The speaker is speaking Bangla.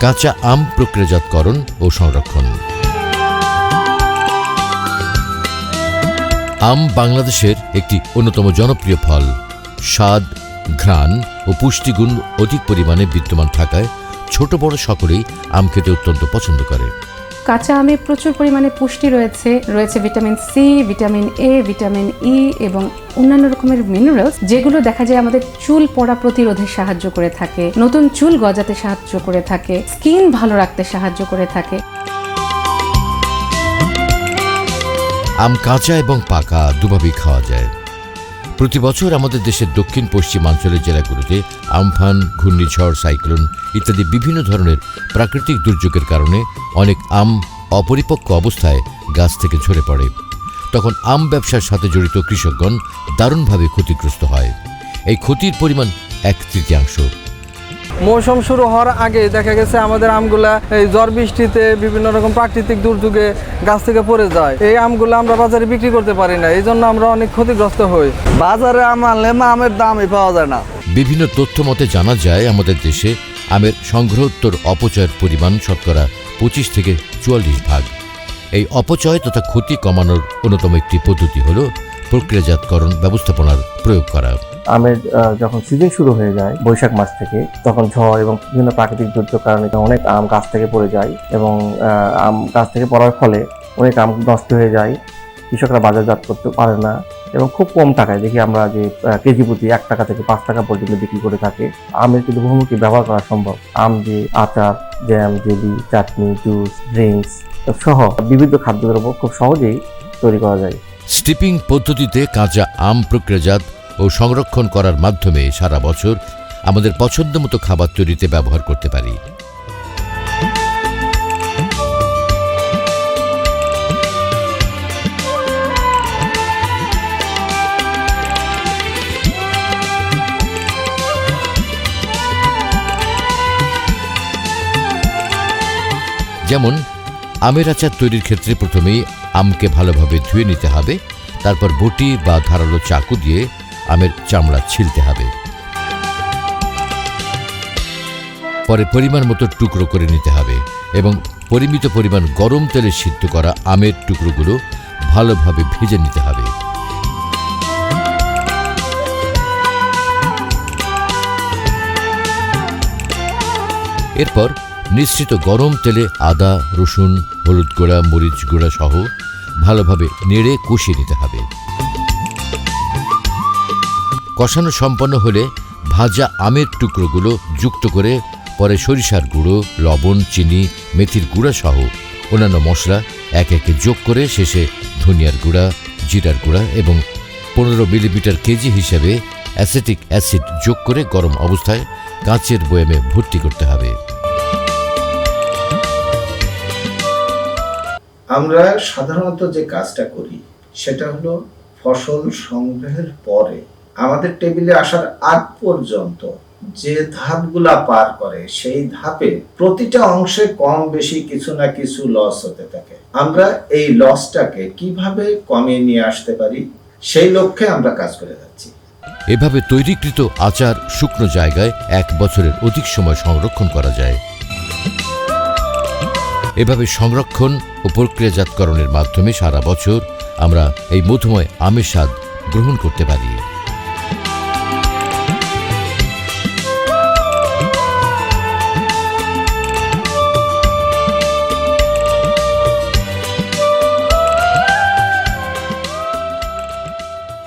কাঁচা আম প্রক্রিয়াজাতকরণ ও সংরক্ষণ। আম বাংলাদেশের একটি অন্যতম জনপ্রিয় ফল। স্বাদ, ঘ্রাণ ও পুষ্টিগুণ অধিক পরিমাণে বিদ্যমান থাকায় ছোট বড় সকলেই আম খেতে অত্যন্ত পছন্দ করে। কাঁচা আমে প্রচুর পরিমাণে পুষ্টি রয়েছে vitamin C, vitamin A, vitamin E এবং অন্যান্য রকমের মিনারেলস, যেগুলো দেখা যায় আমাদের চুল পড়া প্রতিরোধে সাহায্য করে থাকে, নতুন চুল গজাতে সাহায্য করে থাকে, স্কিন ভালো রাখতে সাহায্য করে থাকে। আম কাঁচা এবং পাকা দুভাবেই খাওয়া যায়। প্রতি বছর আমাদের দেশের দক্ষিণ পশ্চিমাঞ্চলের জেলাগুলোতে আমফান, ঘূর্ণিঝড়, সাইক্লোন ইত্যাদি বিভিন্ন ধরনের প্রাকৃতিক দুর্যোগের কারণে অনেক আম অপরিপক্ক অবস্থায় গাছ থেকে ঝরে পড়ে। তখন আম ব্যবসার সাথে জড়িত কৃষকগণ দারুণভাবে ক্ষতিগ্রস্ত হয়। এই ক্ষতির পরিমাণ 1/3। মৌসুম শুরু হওয়ার আগে দেখা গেছে আমাদের আমগুলা এই ঝড় বৃষ্টিতে বিভিন্ন রকম প্রাকৃতিক দুর্যোগে গাছ থেকে পড়ে যায়। এই আমগুলো আমরা বাজারে বিক্রি করতে পারি না, এই জন্য আমরা অনেক ক্ষতিগ্রস্ত হই। বাজারে আম আনলে আমের দামই পাওয়া যায় না। বিভিন্ন তথ্য মতে জানা যায় আমাদের দেশে আমের সংগ্রহোত্তর অপচয়ের পরিমাণ শতকরা 25 থেকে 44 ভাগ। এই অপচয় তথা ক্ষতি কমানোর অন্যতম একটি পদ্ধতি হল প্রক্রিয়াজাতকরণ ব্যবস্থাপনার প্রয়োগ করা। আমের যখন সিজন শুরু হয়ে যায় বৈশাখ মাস থেকে, তখন ঝড় এবং বিভিন্ন প্রাকৃতিক দুর্যোগের কারণে অনেক আম গাছ থেকে পড়ে যায় এবং আম গাছ থেকে পড়ার ফলে অনেক আম নষ্ট হয়ে যায়। কৃষকরা বাজারজাত করতে পারে না এবং খুব কম টাকায় দেখি আমরা যে কেজি প্রতি 1 টাকা থেকে 5 টাকা পর্যন্ত বিক্রি করে থাকে। আমের কিন্তু বহুমুখী ব্যবহার করা সম্ভব। আম দিয়ে আচার, জ্যাম, জেলি, চাটনি, জুস, ড্রিঙ্কস সহ বিবিধ খাদ্যদ্রব্য খুব সহজেই তৈরি করা যায়। স্টিপিং পদ্ধতিতে কাঁচা আম প্রক্রিয়াজাত ও সংরক্ষণ করার মাধ্যমে সারা বছর আমাদের পছন্দমতো খাবার তৈরিতে ব্যবহার করতে পারি। যেমন আমের আচার তৈরির ক্ষেত্রে প্রথমেই আমকে ভালোভাবে ধুয়ে নিতে হবে, তারপর বটি বা ধারালো চাকু দিয়ে আমের চামড়া ছিলতে হবে। পরে পরিমাণ মতো টুকরো করে নিতে হবে এবং পরিমিত পরিমাণ গরম তেলে সিদ্ধ করা আমের টুকরোগুলো ভালোভাবে ভেজে নিতে হবে। এরপর নিঃসৃত গরম তেলে আদা, রসুন, হলুদ গুঁড়া, মরিচ গুঁড়া সহ ভালোভাবে নেড়ে কষিয়ে নিতে হবে। কষানো সম্পন্ন হলে ভাজা আমের টুকরোগুলো যুক্ত করে পরে সরিষার গুঁড়ো, লবণ, চিনি, মেথির গুঁড়া সহ অন্যান্য মশলা একে একে যোগ করে শেষে ধনিয়ার গুঁড়া, জিরার গুঁড়া এবং 15 মিলিমিটার কেজি হিসেবে অ্যাসিটিক অ্যাসিড যোগ করে গরম অবস্থায় কাঁচের বয়ামে ভর্তি করতে হবে। আমরা সাধারণত যে কাজটা করি সেটা হলো ফসল সংগ্রহের পরে আমাদের টেবিলে আসার আগ পর্যন্ত যে ধাপগুলা পার করে সেই ধাপে প্রতিটা অংশে কম বেশি কিছু না কিছু লস হতে থাকে। আমরা এই লসটাকে কিভাবে কমিয়ে নিয়ে আসতে পারি সেই লক্ষ্যে আমরা কাজ করে যাচ্ছি। এভাবে তৈরিকৃত আচার শুকনো জায়গায় 1 বছরের অধিক সময় সংরক্ষণ করা যায়। এভাবে সংরক্ষণ ও প্রক্রিয়াজাতকরণের মাধ্যমে সারা বছর আমরা এই মধুময় আমের স্বাদ গ্রহণ করতে পারি।